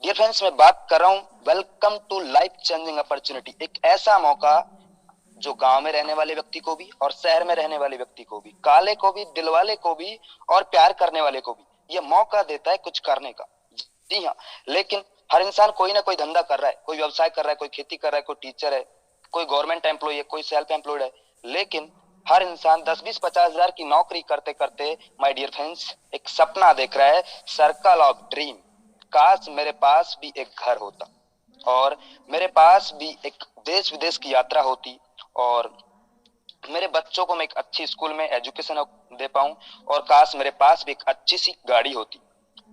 Dear friends, मैं बात कर रहा हूँ welcome to life changing opportunity. एक ऐसा मौका जो गांव में रहने वाले व्यक्ति को भी और शहर में रहने वाले व्यक्ति को भी, काले को भी, दिलवाले को भी और प्यार करने वाले को भी ये मौका देता है कुछ करने का। जी हाँ, लेकिन हर इंसान कोई ना कोई धंधा कर रहा है, कोई व्यवसाय कर रहा है, कोई खेती कर रहा है, कोई टीचर है, कोई गवर्नमेंट एम्प्लॉय है, कोई सेल्फ एम्प्लॉयड है। लेकिन हर इंसान 10-20-50 हजार की नौकरी करते करते, माय डियर फ्रेंड्स, एक सपना देख रहा है, सर्कल ऑफ ड्रीम। काश मेरे पास भी एक घर होता और मेरे पास भी एक देश विदेश की यात्रा होती और मेरे बच्चों को मैं एक अच्छी स्कूल में एजुकेशन दे पाऊं, और काश मेरे पास भी एक अच्छी सी गाड़ी होती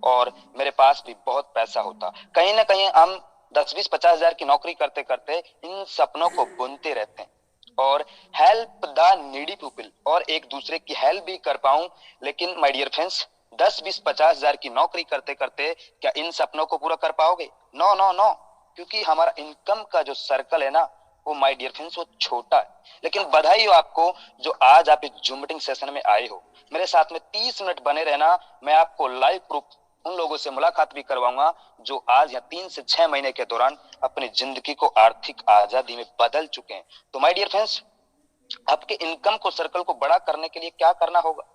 और मेरे पास भी बहुत पैसा होता। कहीं ना कहीं हम 10-20-50 हजार की नौकरी करते करते इन सपनों को बुनते रहते हैं और हेल्प द नीडी पीपल और एक दूसरे की हेल्प भी कर पाऊं। लेकिन माय डियर फ्रेंड्स, 10-20-50 हजार की नौकरी करते करते क्या इन सपनों को पूरा कर पाओगे? नो नो नो, क्योंकि हमारा इनकम का जो सर्कल है ना, वो माय डियर फ्रेंड्स वो छोटा है। लेकिन बधाई हो आपको जो आज आप इस जूम मीटिंग सेशन में आए हो। मेरे साथ में 30 मिनट बने रहना, मैं आपको लाइव प्रूफ उन लोगों से मुलाकात भी करवाऊंगा जो आज या 3 से 6 महीने के दौरान अपनी जिंदगी को आर्थिक आजादी में बदल चुके हैं। तो माय डियर फ्रेंड्स, आपके इनकम को सर्कल को बड़ा करने के लिए क्या करना होगा?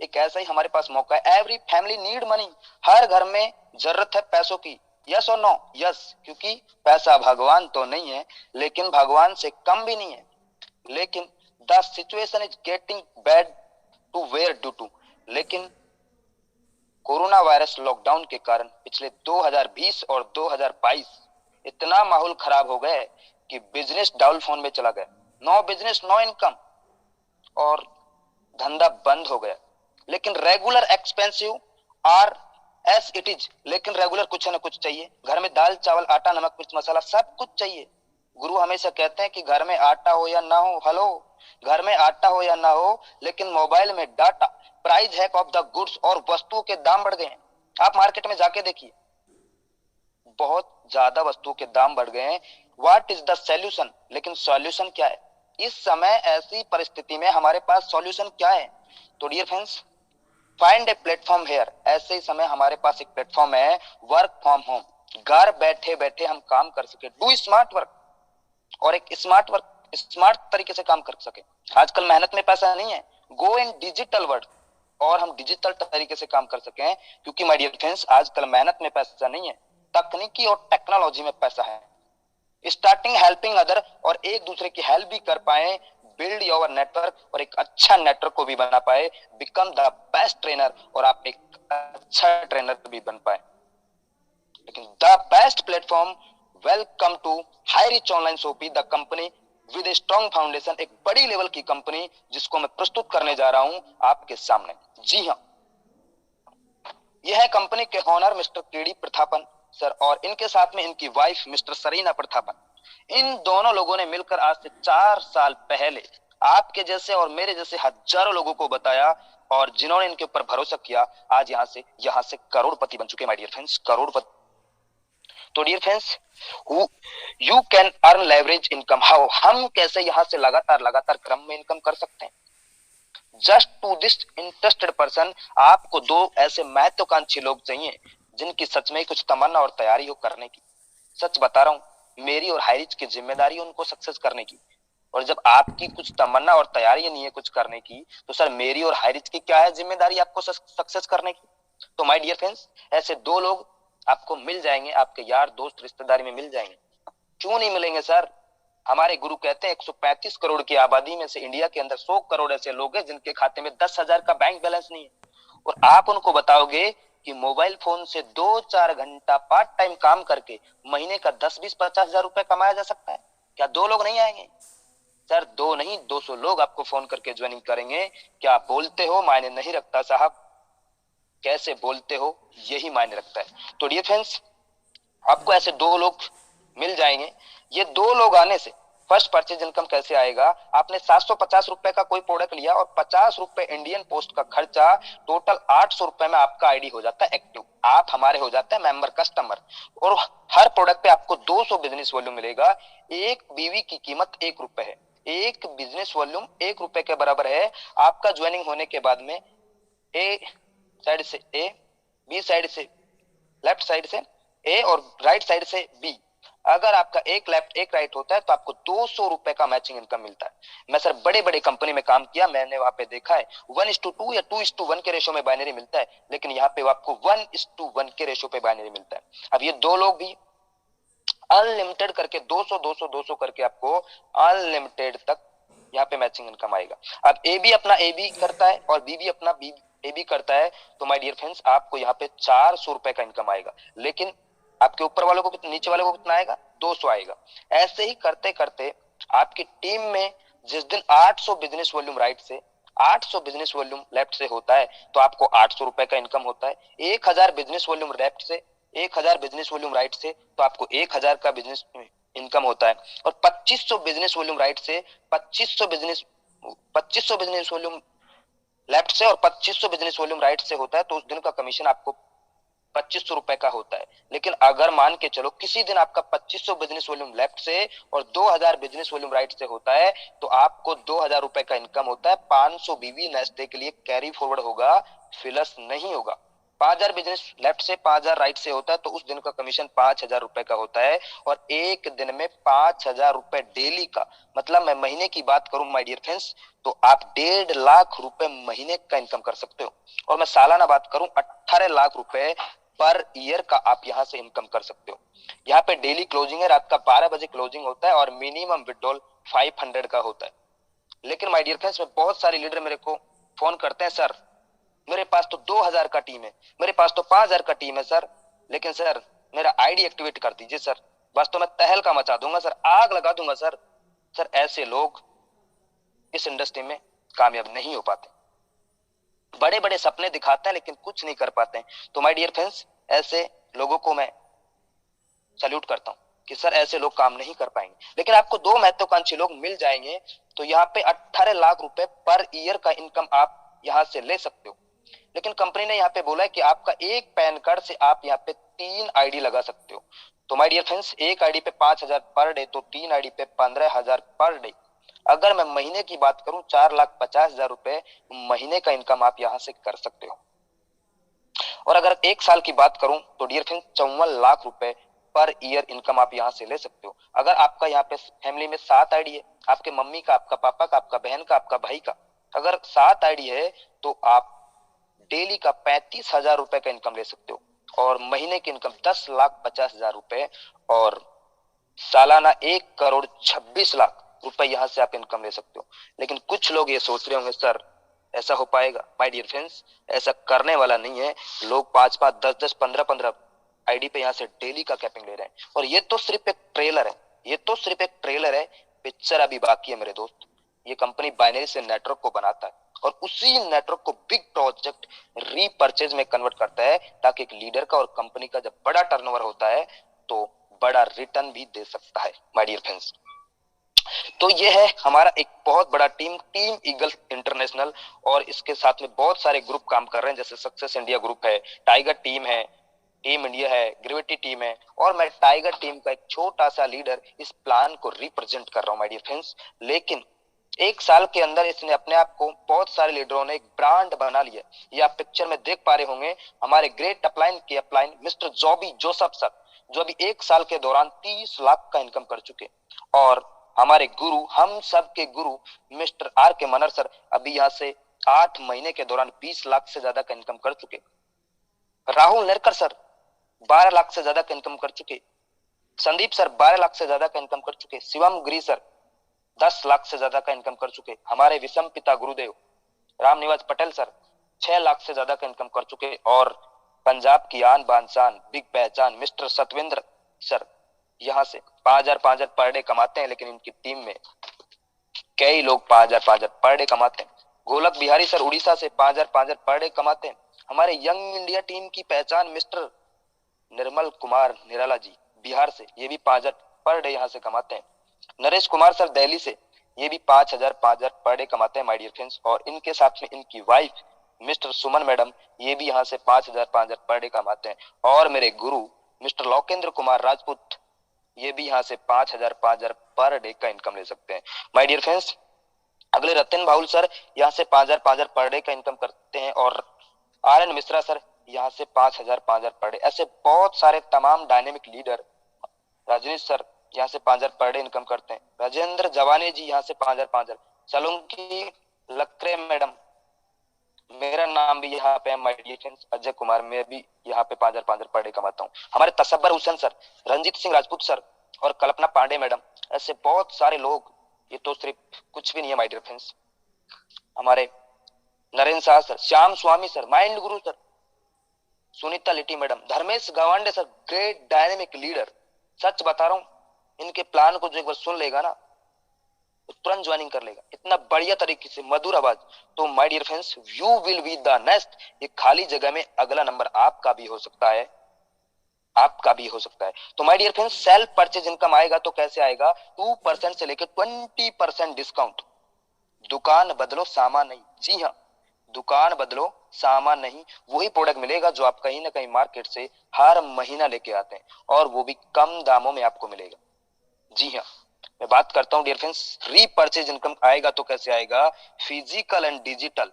एक ऐसा ही हमारे पास मौका है। Every family need money. हर घर में जरूरत है पैसों की। यस और नो? यस, क्योंकि पैसा भगवान तो नहीं है, लेकिन भगवान से कम भी नहीं है। लेकिन the situation is getting bad to where do to. लेकिन कोरोना वायरस लॉकडाउन के कारण पिछले 2020 और 2022 इतना माहौल खराब हो गया कि बिजनेस डाउन फोन में चला गया। नो बिजनेस नो इनकम और धंधा बंद हो गया। लेकिन regular expensive R S it is. लेकिन रेगुलर कुछ ना कुछ चाहिए। घर में दाल चावल आटा नमक मिर्च मसाला सब कुछ चाहिए। गुरु हमेशा कहते हैं कि घर में आटा हो या ना हो, हेलो, घर में आटा हो या ना हो, लेकिन मोबाइल में data, price hack of the goods और वस्तुओं के दाम बढ़ गए हैं। आप मार्केट में जाके देखिए, बहुत ज्यादा वस्तुओं के दाम बढ़ गए हैं। What is the solution? लेकिन सॉल्यूशन क्या है इस समय? ऐसी परिस्थिति में हमारे पास सॉल्यूशन क्या है? तो dear friends, find a platform here. ऐसे ही समय हमारे पास एक प्लेटफॉर्म है, वर्क फ्रॉम होम। घर बैठे बैठे हम काम कर सके, डू स्मार्ट वर्क, और एक स्मार्ट तरीके से काम कर सके। आजकल मेहनत में पैसा नहीं है, गो इन डिजिटल वर्ल्ड और हम डिजिटल तरीके से काम कर सकें। क्योंकि माय डियर फ्रेंड्स, आजकल मेहनत में पैसा नहीं है, तकनीकी और टेक्नोलॉजी में पैसा है। स्टार्टिंग हेल्पिंग अदर, और एक दूसरे की हेल्प भी कर पाए, बिल्ड योर नेटवर्क और एक अच्छा नेटवर्क को भी बना पाए, बिकम द बेस्ट ट्रेनर और आप एक अच्छा ट्रेनर भी बन पाए। लेकिन the best platform, welcome to high rich online shoppe, the company with a strong foundation. एक बड़ी लेवल की कंपनी जिसको मैं प्रस्तुत करने जा रहा हूं आपके सामने। जी हाँ, यह है कंपनी के owner mister KD Prathapan sir और इनके साथ में इनकी वाइफ मिस्टर सरीना प्रथापन। इन दोनों लोगों ने मिलकर आज से 4 साल पहले आपके जैसे और मेरे जैसे हजारों लोगों को बताया, और जिन्होंने इनके ऊपर भरोसा किया आज यहाँ से करोड़पति बन चुके हैं। माय डियर फ्रेंड्स, करोड़पति। तो dear friends, you can earn leverage income. How? हम कैसे यहाँ से लगातार लगातार क्रम में इनकम कर सकते हैं? Just to this interested person, आपको दो ऐसे महत्वाकांक्षी लोग चाहिए जिनकी सच में कुछ तमन्ना और तैयारी हो करने की। सच बता रहा हूं, मेरी और हाइरिच की जिम्मेदारी उनको सक्सेस करने की। और जब आपकी कुछ तमन्ना और तैयारी नहीं है कुछ करने की, तो सर मेरी और हाइरिच की क्या है जिम्मेदारी आपको सक्सेस करने की? तो माय डियर फ्रेंड्स, ऐसे दो लोग आपको मिल जाएंगे, आपके यार दोस्त रिश्तेदारी में मिल जाएंगे। क्यों नहीं मिलेंगे सर? हमारे गुरु कहते हैं 135 करोड़ की आबादी में से इंडिया के अंदर 100 करोड़ ऐसे लोग हैं जिनके खाते में 10,000 का बैंक बैलेंस नहीं है। और आप उनको बताओगे कि मोबाइल फोन से 2-4 घंटा पार्ट टाइम काम करके महीने का 10-20-50 हजार रुपए कमाया जा सकता है, क्या दो लोग नहीं आएंगे? सर दो नहीं, 200 लोग आपको फोन करके ज्वाइनिंग करेंगे। क्या बोलते हो मायने नहीं रखता साहब, कैसे बोलते हो यही मायने रखता है। तो डियर फ्रेंड्स, आपको ऐसे दो लोग मिल जाएंगे। ये दो लोग आने से फर्स्ट परचेज इनकम कैसे आएगा? आपने 750 रुपए का कोई प्रोडक्ट लिया और 50 रुपए इंडियन पोस्ट का खर्चा, टोटल 800 रुपए में आपका आईडी हो जाता है एक्टिव, आप हमारे हो जाते हैं मेंबर कस्टमर। और हर प्रोडक्ट पे आपको 200 बिजनेस वॉल्यूम मिलेगा। एक बीवी की कीमत 1 रुपए है, एक बिजनेस वॉल्यूम 1 रुपए के बराबर है। आपका ज्वाइनिंग होने के बाद में ए साइड से ए, बी साइड से, लेफ्ट साइड से ए और राइट साइड से बी। अगर आपका एक लेफ्ट एक राइट होता है तो आपको 200 रुपए का मैचिंग इनकम मिलता है। मैं सर बड़े बड़े कंपनी में काम किया, मैंने वहां पे देखा है 1:2 या 2:1 के रेशो में बाइनरी मिलता है, लेकिन यहाँ पे आपको 1:1 के रेशो पे बाइनरी मिलता है। अब ये दो लोग भी अनलिमिटेड करके 200 200 200 करके आपको अनलिमिटेड तक यहाँ पे मैचिंग इनकम आएगा। अब ए भी अपना ए बी करता है और बी भी अपना बी ए बी करता है, तो माय डियर फ्रेंड्स आपको यहाँ पे 400 रुपए का इनकम आएगा। लेकिन आपके ऊपर वालों को नीचे वालों को कितना आएगा? 200 आएगा। ऐसे ही करते करते आपकी टीम में जिस दिन 800 बिजनेस वॉल्यूम राइट से 800 बिजनेस वॉल्यूम लेफ्ट से होता है तो आपको 800 रुपए का इनकम होता है। 1000 बिजनेस वॉल्यूम लेफ्ट से 1000 बिजनेस वॉल्यूम राइट से तो आपको 1000 का बिजनेस इनकम होता है। और 2500 बिजनेस वॉल्यूम राइट से 2500 बिजनेस वॉल्यूम लेफ्ट से और 2500 बिजनेस वॉल्यूम राइट से होता है तो उस दिन का कमीशन आपको 2500 रुपए का होता है। लेकिन अगर मान के चलो किसी दिन आपका 2500 बिजनेस वॉल्यूम लेफ्ट से और 2000 बिजनेस वॉल्यूम राइट से होता है तो आपको 2000 रुपए का इनकम होता है। 500 बीवी नेक्स्ट डे के लिए कैरी फॉरवर्ड होगा, फिलस नहीं होगा। 5000 बिजनेस लेफ्ट से 5000 राइट से होता है तो उस दिन का कमीशन 5000 रुपए का होता है। और एक दिन में 5000 रुपए डेली का, मतलब मैं महीने की बात करूं माय डियर फ्रेंड्स तो आप 1.5 लाख रुपए महीने का इनकम कर सकते हो। और मैं सालाना बात करूं 18 लाख रुपए पर ईयर का आप यहां से इनकम कर सकते हो। यहाँ पे डेली क्लोजिंग है, रात का 12 बजे क्लोजिंग होता है और मिनिमम विड्रॉल 500 का होता है। लेकिन माय डियर फ्रेंड्स में बहुत सारे लीडर मेरे को फोन करते हैं, सर मेरे पास तो 2000 का टीम है, मेरे पास तो 5000 का टीम है सर, लेकिन सर मेरा आईडी एक्टिवेट कर दीजिए सर, बस तो मैं तहलका मचा दूंगा सर, आग लगा दूंगा सर। सर ऐसे लोग इस इंडस्ट्री में कामयाब नहीं हो पाते। बड़े बड़े सपने दिखाते हैं लेकिन कुछ नहीं कर पाते हैं। तो माय डियर फ्रेंड्स ऐसे लोगों को मैं सल्यूट करता हूं कि सर ऐसे लोग काम नहीं कर पाएंगे। लेकिन आपको दो महत्वाकांक्षी लोग मिल जाएंगे तो यहाँ पे 18 लाख रुपए पर ईयर का इनकम आप यहाँ से ले सकते हो। लेकिन कंपनी ने यहाँ पे बोला है कि आपका एक पैन कार्ड से आप यहाँ पे 3 आईडी लगा सकते हो। तो माय डियर फ्रेंड्स एक आईडी पे 5000 पर डे तो 3 आईडी पे 15000 पर डे। अगर मैं महीने की बात करूं 4,50,000 रुपए महीने का इनकम आप यहाँ से कर सकते हो। और अगर एक साल की बात करूं तो डियर फ्रेंड्स 54 लाख रुपए पर ईयर इनकम आप यहाँ से ले सकते हो। अगर आपका यहाँ पे फैमिली में 7 आईडी है, आपके मम्मी का, आपका पापा का, आपका बहन का, आपका भाई का, अगर 7 आईडी है तो आप डेली का 35,000 रुपए का इनकम ले सकते हो और महीने की इनकम 10,50,000 रुपए और सालाना 1,26,00,000 रुपए यहाँ से आप इनकम ले सकते हो। लेकिन कुछ लोग ये सोच रहे होंगे सर ऐसा हो पाएगा? माय डियर फ्रेंड्स ऐसा करने वाला नहीं है। लोग 5-5 10-10 15-15 आईडी पे यहाँ से डेली का कैपिंग ले रहे हैं। और ये तो सिर्फ एक ट्रेलर है, ये तो सिर्फ एक ट्रेलर है, पिक्चर अभी बाकी है मेरे दोस्त। ये कंपनी बाइनरी से नेटवर्क को बनाता है और उसी नेटवर्क को बिग प्रोजेक्ट रीपर्चेज में कन्वर्ट करता है ताकि एक लीडर का और कंपनी का जब बड़ा टर्नओवर होता है तो बड़ा रिटर्न भी दे सकता है माय डियर फ्रेंड्स। तो ये है हमारा एक बहुत बड़ा टीम ईगल इंटरनेशनल। और इसके साथ में बहुत सारे ग्रुप काम कर रहे हैं, जैसे सक्सेस इंडिया ग्रुप है, टाइगर टीम है, टीम इंडिया है, ग्रेविटी टीम है। और मैं टाइगर टीम का एक छोटा सा लीडर इस प्लान को रिप्रेजेंट कर रहा हूं माय डियर फ्रेंड्स। लेकिन एक साल के अंदर इसने अपने आप को बहुत सारे लीडरों ने एक ब्रांड बना लिया। ये आप पिक्चर में देख पा रहे होंगे हमारे ग्रेट अपलाइन के अपलाइन मिस्टर जॉबी जोसेफ सर, जो अभी एक साल के दौरान 30 लाख का इनकम कर चुके। और हमारे गुरु, हम सब के गुरु मिस्टर आर के मनर सर अभी यहाँ से 8 महीने के दौरान 20 लाख से ज्यादा का इनकम कर चुके। राहुल नेरकर सर 12 लाख से ज्यादा का इनकम कर चुके। संदीप सर 12 लाख से ज्यादा का इनकम कर चुके। शिवम गिरी सर 10 लाख से ज्यादा का इनकम कर चुके। हमारे विषम पिता गुरुदेव राम निवास पटेल सर 6 लाख से ज्यादा का इनकम कर चुके। और पंजाब की आन बान शान बिग पहचान मिस्टर सतविंद्र सर यहाँ से 5,000 पर डे कमाते हैं। लेकिन इनकी टीम में कई लोग 5,000 पर डे कमाते हैं। गोलक बिहारी सर उड़ीसा से 5,000 पर डे कमाते हैं। हमारे यंग इंडिया टीम की पहचान मिस्टर निर्मल कुमार निराला जी बिहार से, ये भी 5,000 पर डे यहाँ से कमाते हैं। नरेश कुमार सर दिल्ली से, ये भी 5,000 पर डे कमाते हैं माय डियर फ्रेंड्स। और इनके साथ में इनकी वाइफ मिस्टर सुमन मैडम, ये भी यहाँ से 5,000 पर डे कमाते हैं। और मेरे गुरु मिस्टर लोकेंद्र कुमार राजपूत, ये भी यहाँ से 5,000 पर डे का इनकम ले सकते हैं माय डियर फ्रेंड्स। अगले रतन बाउल सर यहाँ से 5,000 पर डे का इनकम करते हैं। और आर एन मिश्रा सर यहाँ से 5,000 पर डे। ऐसे बहुत सारे तमाम डायनेमिक लीडर, रजनीश सर यहाँ से 5,000 पर डे इनकम करते हैं, राजेंद्र जवाने जी यहाँ से 5,000 सलोंकी लक्रे मैडम, मेरा नाम भी यहाँ पे my dear friends Ajay Kumar, मैं भी यहाँ पे 5,000 पर डे कमाता हूँ। हमारे तसब्बर हुसैन सर, रंजीत सिंह राजपूत सर और कल्पना पांडे मैडम, ऐसे बहुत सारे लोग, ये तो सिर्फ कुछ भी नहीं है माय डियर फ्रेंड्स। हमारे Narendra Shah sir, Shyam Swami sir, mind Guru sir, Sunita Litti madam, Dharmesh Gawande sir, great dynamic leader. सच बता रहा हूँ, इनके प्लान को जो एक बार सुन लेगा ना तो तुरंत ज्वाइनिंग कर लेगा, इतना बढ़िया तरीके से मधुर आवाज। तो my dear friends, you will be the next. ये खाली जगह में अगला नंबर आपका भी हो सकता है, आपका भी हो सकता है। तो my dear friends, self purchase income आएगा तो कैसे आएगा? 2% से लेकर 20% डिस्काउंट। दुकान बदलो सामान नहीं, जी हाँ, दुकान बदलो सामान नहीं, वही प्रोडक्ट मिलेगा जो आप कहीं ना कहीं मार्केट से हर महीना लेके आते हैं, और वो भी कम दामों में आपको मिलेगा। जी हाँ, मैं बात करता हूँ डियर फ्रेंड्स, रीपरचेज इनकम आएगा तो कैसे आएगा? Physical and digital.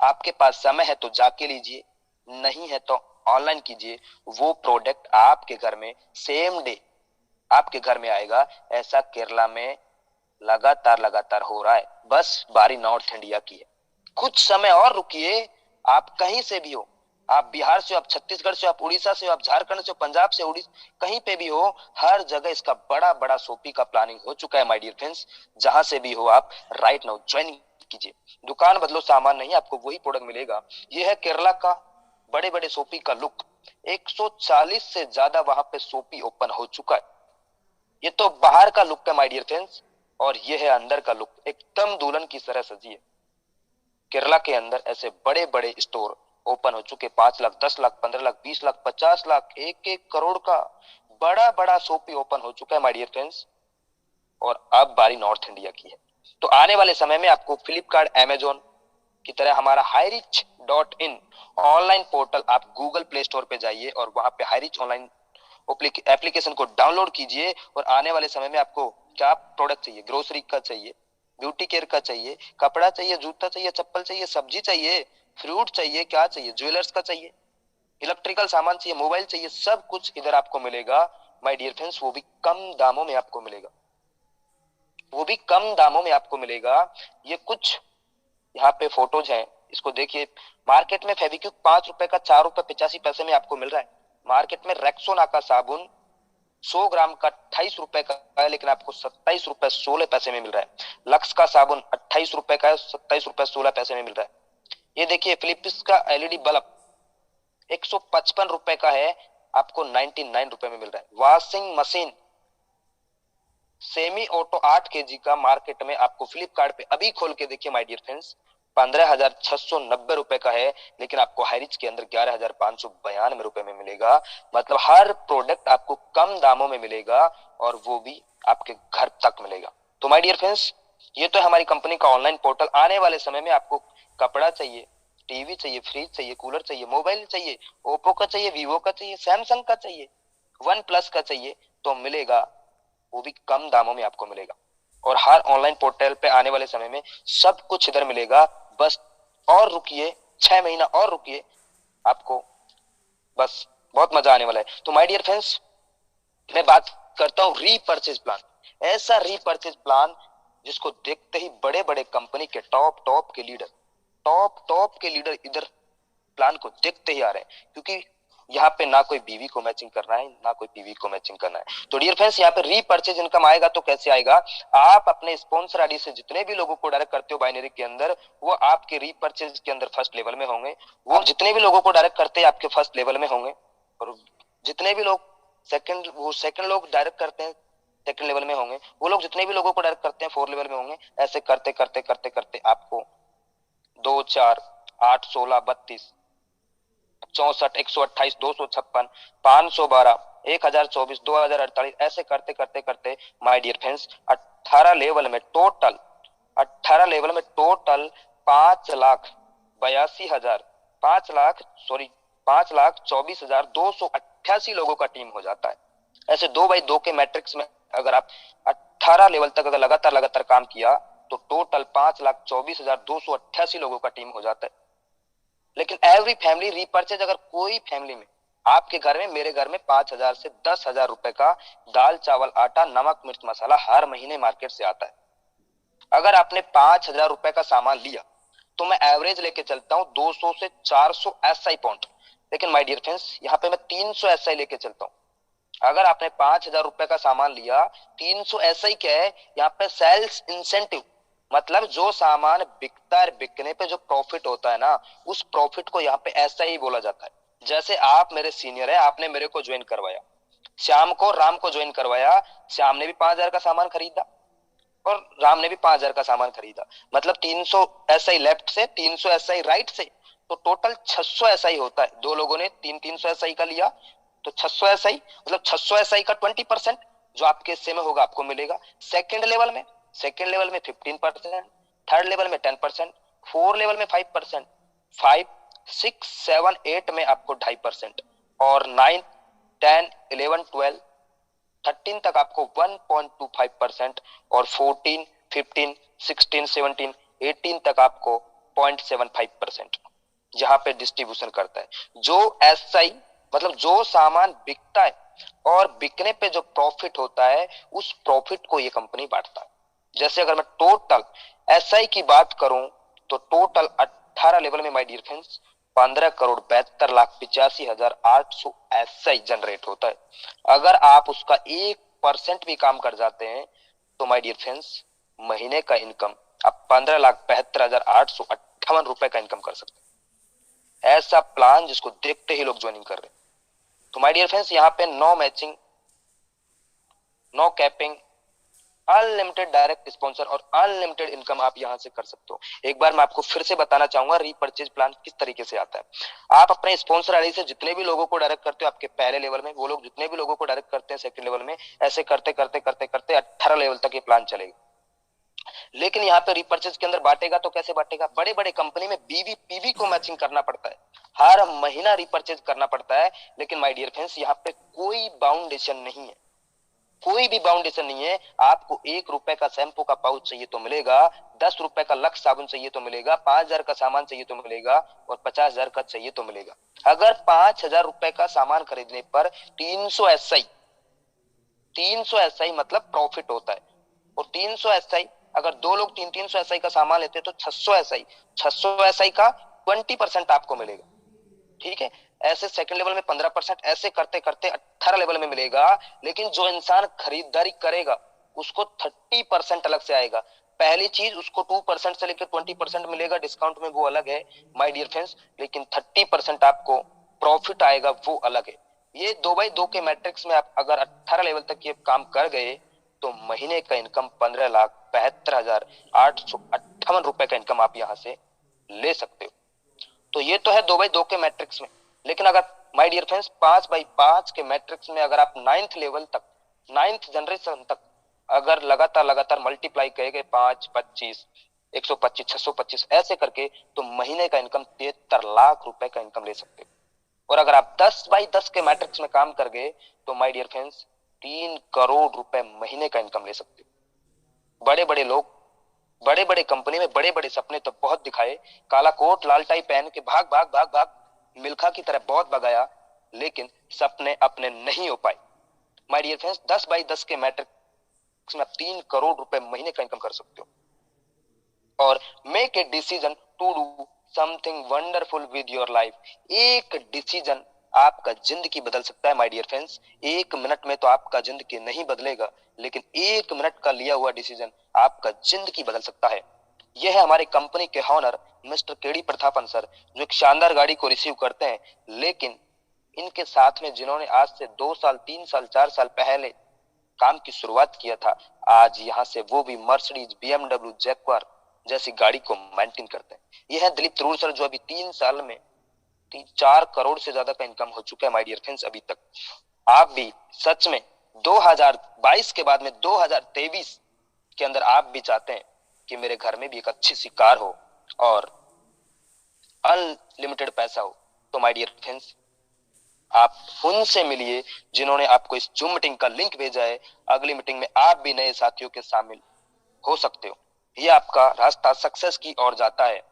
आपके पास समय है तो जाके लीजिए, नहीं है तो ऑनलाइन कीजिए, वो प्रोडक्ट आपके घर में सेम डे आपके घर में आएगा। ऐसा केरला में लगातार लगातार हो रहा है, बस बारी नॉर्थ इंडिया की है। कुछ समय और रुकिए, आप कहीं से भी हो, आप बिहार से हो, आप छत्तीसगढ़ से हो, आप उड़ीसा से हो, आप झारखंड से हो, पंजाब से, उड़ीसा, कहीं पे भी हो, हर जगह इसका बड़ा बड़ा सोपी का प्लानिंग हो चुका है माय डियर फ्रेंड्स। जहां से भी हो आप राइट नाउ ज्वाइन कीजिए। दुकान बदलो सामान नहीं, आपको वही प्रोडक्ट मिलेगा। ये है केरला का बड़े बड़े सोपी का लुक। 140 से ज्यादा वहां पे सोपी ओपन हो चुका है। ये तो बाहर का लुक है माय डियर फ्रेंड्स, और ये है अंदर का लुक, एकदम दुल्हन की तरह सजी है। केरला के अंदर ऐसे बड़े बड़े स्टोर ओपन हो चुके, 5 लाख, 10 लाख, 15 लाख, 20 लाख, 50 लाख, 1-1 करोड़ का बड़ा बड़ा शॉपी ओपन हो चुका है माय डियर फ्रेंड्स। और अब बारी नॉर्थ इंडिया की है। तो आने वाले समय में आपको फ्लिपकार्ट, अमेजोन की तरह हमारा हाईरिच.इन ऑनलाइन पोर्टल, आप गूगल प्ले स्टोर पे जाइए और वहां पे हाईरिच ऑनलाइन एप्लीकेशन को डाउनलोड कीजिए। और आने वाले समय में आपको क्या प्रोडक्ट चाहिए, ग्रोसरी का चाहिए, ब्यूटी केयर का चाहिए, कपड़ा चाहिए, जूता चाहिए, चप्पल चाहिए, सब्जी चाहिए, फ्रूट चाहिए, क्या चाहिए, ज्वेलर्स का चाहिए, इलेक्ट्रिकल सामान चाहिए, मोबाइल चाहिए, सब कुछ इधर आपको मिलेगा माय डियर फ्रेंड्स। वो भी कम दामों में आपको मिलेगा, वो भी कम दामों में आपको मिलेगा। ये कुछ यहाँ पे फोटोज हैं, इसको देखिए। मार्केट में फेविक्विक 5 रुपए का 4 रुपए 85 पैसे में आपको मिल रहा है। मार्केट में रेक्सोना का साबुन 100 ग्राम का 28 रुपए का है, लेकिन आपको 27 रुपए 16 पैसे में मिल रहा है। लक्स का साबुन 28 रुपए का है, 27 रुपए 16 पैसे में मिल रहा है। ये देखिए फिलिप्स का एलईडी बल्ब 155 रुपए का है, आपको 99 रुपए में मिल रहा है। Washing machine semi auto 8 kg का मार्केट में आपको फ्लिपकार्ट पे अभी खोल के देखिए माय डियर फ्रेंड्स, 15,690 रुपए का है, लेकिन आपको हाईरिच के अंदर 11,592 रुपए में मिलेगा। मतलब हर प्रोडक्ट आपको कम दामों में मिलेगा, और वो भी आपके घर तक मिलेगा। तो माय डियर फ्रेंड्स, ये तो है हमारी कंपनी का ऑनलाइन पोर्टल। आने वाले समय में आपको कपड़ा चाहिए, टीवी चाहिए, फ्रिज चाहिए, कूलर चाहिए, मोबाइल चाहिए, ओप्पो का चाहिए, वीवो का चाहिए, सैमसंग का चाहिए, वन प्लस का चाहिए, तो मिलेगा, वो भी कम दामों में आपको मिलेगा। और हर ऑनलाइन पोर्टल पे आने वाले समय में सब कुछ इधर मिलेगा। बस और रुकिए, 6 महीना और रुकिए, आपको बस बहुत मजा आने वाला है। तो माय डियर फ्रेंड्स, मैं बात करता हूं रीपरचेज प्लान। ऐसा रीपरचेज प्लान जिसको देखते ही बड़े बड़े कंपनी के टॉप टॉप के लीडर इधर प्लान को देखते ही आ रहे हैं, क्योंकि यहाँ पे ना कोई बीवी को मैचिंग करना है, ना कोई पीवी को मैचिंग करना है। तो डियर फ्रेंड्स, यहाँ पे रीपरचेज इनकम आएगा तो कैसे आएगा? आप अपने स्पॉन्सर आईडी से जितने भी लोगों को डायरेक्ट करते हो बाइनरी के अंदर, वो आपके रीपरचेज के अंदर फर्स्ट लेवल में होंगे। वो जितने भी लोगों को डायरेक्ट करते हैं आपके फर्स्ट लेवल में होंगे, और जितने भी लोग सेकंड लोग डायरेक्ट करते हैं सेकंड लेवल में होंगे। वो लोग जितने भी लोगों को डायरेक्ट करते हैं 4 लेवल में होंगे। ऐसे करते करते करते करते आपको 2, 4, 8, 16, 32, 64, 128, 256, 512, 1024, 2048, ऐसे करते करते करते माय डियर फ्रेंड्स 18 लेवल में टोटल 5,82,000 5,24,288 लोगों का टीम हो जाता है। ऐसे 2x2 के मैट्रिक्स में अगर आप 18 लेवल तक अगर लगातार लगातार काम किया तो टोटल 5,24,288 लोगों का टीम हो जाता है। लेकिन एवरी फैमिली रीपर्चेज, अगर कोई फैमिली में, आपके घर में, मेरे घर में 5,000 से 10,000 रुपए का दाल चावल आटा नमक मिर्च मसाला हर महीने मार्केट से आता है। अगर आपने 5,000 रुपए का सामान लिया तो मैं एवरेज लेके चलता हूँ 200 से 400 एसआई पॉइंट। लेकिन माय डियर फ्रेंड्स, यहाँ पे मैं 300 एसआई लेके चलता हूँ। अगर आपने 5,000 रुपए का सामान लिया, 300 एसआई क्या है यहाँ पे? Sales incentive. मतलब जो सामान बिकता है, बिकने पे जो प्रॉफिट होता है ना, उस प्रॉफिट को यहाँ पे ऐसा ही बोला जाता है। जैसे आप मेरे सीनियर है, आपने मेरे को ज्वाइन करवाया, श्याम को राम को ज्वाइन करवाया, श्याम ने भी 5,000 का सामान खरीदा और राम ने भी 5,000 का सामान खरीदा। मतलब 300 एसआई लेफ्ट से, 300 एसआई राइट से, तो टोटल 600 एसआई होता है। दो लोगों ने 300 एसआई का लिया तो 600 एसआई, मतलब 600 एसआई का 20% जो आपके हिस्से में होगा आपको मिलेगा। सेकंड लेवल में, 15%, थर्ड लेवल में 10%, फोर्थ लेवल में 5%, 5, 6, 7, 8 में आपको 2.5%, और 9, 10, 11, 12, 13 तक आपको 1.25%, और 14, 15, 16, 17, 18 तक आपको 0.75%, जहां पे डिस्ट्रीब्यूशन करता है। जो एसआई, मतलब जो सामान बिकता है और बिकने पे जो प्रॉफिट होता है, उस प्रॉफिट को ये कंपनी बांटता है। जैसे अगर मैं टोटल एसआई की बात करूं तो टोटल 18 लेवल में my dear friends 15,72,85,800 SI generate होता है। अगर आप उसका 1% भी काम कर जाते हैं तो माय डियर फ्रेंड्स महीने का इनकम आप 15,72,858 रुपए का इनकम कर सकते हैं। ऐसा प्लान जिसको देखते ही लोग ज्वाइनिंग कर रहे हैं। तो माय डियर फ्रेंड्स, यहाँ पे no matching, no capping, unlimited direct sponsor और अनलिमिटेड इनकम आप यहां से कर सकते हो। एक बार मैं आपको फिर से बताना चाहूंगा रीपर्चेज प्लान किस तरीके से आता है। आप अपने स्पॉन्सर आईडी से जितने भी लोगों को डायरेक्ट करते हो आपके पहले लेवल में, वो लोग जितने भी लोगों को डायरेक्ट करते हैं सेकंड लेवल में, ऐसे करते करते करते करते 18 लेवल तक ये प्लान चलेगा। लेकिन यहाँ पे रिपर्चेज के अंदर बांटेगा तो कैसे बांटेगा? बड़े बड़े कंपनी में बीवी पीवी को मैचिंग करना पड़ता है, हर महीना रिपर्चेज करना पड़ता है। लेकिन माय डियर फ्रेंड्स, यहाँ पे कोई बाउंडेशन नहीं है, कोई भी बाउंडेशन नहीं है। आपको 1 रुपए का शैम्पू का पाउच चाहिए तो मिलेगा, 10 रुपए का लक्स साबुन चाहिए तो मिलेगा, 5,000 का सामान चाहिए तो मिलेगा, और 50,000 का चाहिए तो मिलेगा। अगर 5,000 रुपए का सामान खरीदने पर 300 एसआई, 300 एसआई मतलब प्रॉफिट होता है। और 300 एसआई, अगर दो लोग 300 एसआई का सामान लेते हैं तो 600 एसआई, 600 एसआई का 20% आपको मिलेगा। ठीक है, ऐसे सेकंड लेवल में 15%, ऐसे करते करते 18 लेवल में मिलेगा। लेकिन जो इंसान खरीदारी करेगा उसको 30% अलग से आएगा। पहली चीज उसको 2% से लेकर 20% मिलेगा डिस्काउंट में, वो अलग है माय डियर फ्रेंड्स। लेकिन 30% आपको प्रॉफिट आएगा, वो अलग है। ये 2x2 के मैट्रिक्स में आप अगर 18 लेवल तक ये काम कर गए तो महीने का इनकम 15,72,858 रुपए का इनकम आप यहां से ले सकते हो। तो ये तो है 2x2 के मैट्रिक्स में। लेकिन अगर माय डियर फ्रेंड्स 5x5 के मैट्रिक्स में अगर आप 9th लेवल तक, 9th जनरेशन तक अगर लगातार लगातार मल्टीप्लाई करेंगे 5, 25, 125, 625 ऐसे करके, तो महीने का इनकम 73 लाख रुपए का इनकम ले सकते हो। और अगर आप 10x10 के मैट्रिक्स में काम कर गए तो माय डियर फ्रेंड्स 3 करोड़ रुपए महीने का इनकम ले सकते हो। बड़े बड़े लोग बड़े बड़े कंपनी में बड़े बड़े सपने तो बहुत दिखाए, काला कोट लाल टाई पहन के भाग भाग भाग भाग मिल्खा की तरह बहुत भगाया, लेकिन सपने अपने नहीं हो पाए। माय डियर फ्रेंड्स, 10x10 के मैट्रिक्स में 3 करोड़ रुपए महीने का इनकम कर सकते हो। और make a decision to do something wonderful with your life. एक डिसीजन आपका जिंदगी बदल सकता है माय डियर फ्रेंड्स। 1 मिनट में तो आपका जिंदगी नहीं बदलेगा, लेकिन 1 मिनट का लिया हुआ डिसीजन आपका जिंदगी बदल सकता है। यह है हमारे कंपनी के owner mister KD Prathapan sir, जो एक शानदार गाड़ी को रिसीव करते हैं। लेकिन इनके साथ में जिन्होंने आज से 2 साल 3 साल 4 साल पहले काम की शुरुआत किया था, आज यहाँ से वो भी मर्सिडीज BMW जैक्वार जैसी गाड़ी को मेंटेन करते हैं। यह है दिलीप तरूर सर, जो अभी 3 साल में 4 करोड़ से ज्यादा का इनकम हो चुका है माय डियर फ्रेंड्स अभी तक। आप भी सच में 2022 के बाद में 2023 के अंदर आप भी चाहते हैं कि मेरे घर में भी एक अच्छी सी कार हो और अनलिमिटेड पैसा हो, तो माय डियर फ्रेंड्स आप उनसे मिलिए जिन्होंने आपको इस जूम मीटिंग का लिंक भेजा है। अगली मीटिंग में आप भी नए साथियों के शामिल हो सकते हो। ये आपका रास्ता सक्सेस की ओर जाता है।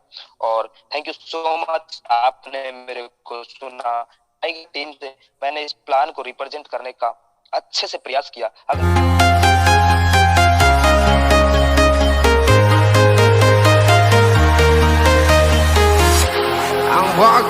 और थैंक यू सो मच, आपने मेरे को सुना। टीम से मैंने इस प्लान को रिप्रेजेंट करने का अच्छे से प्रयास किया। I'm walking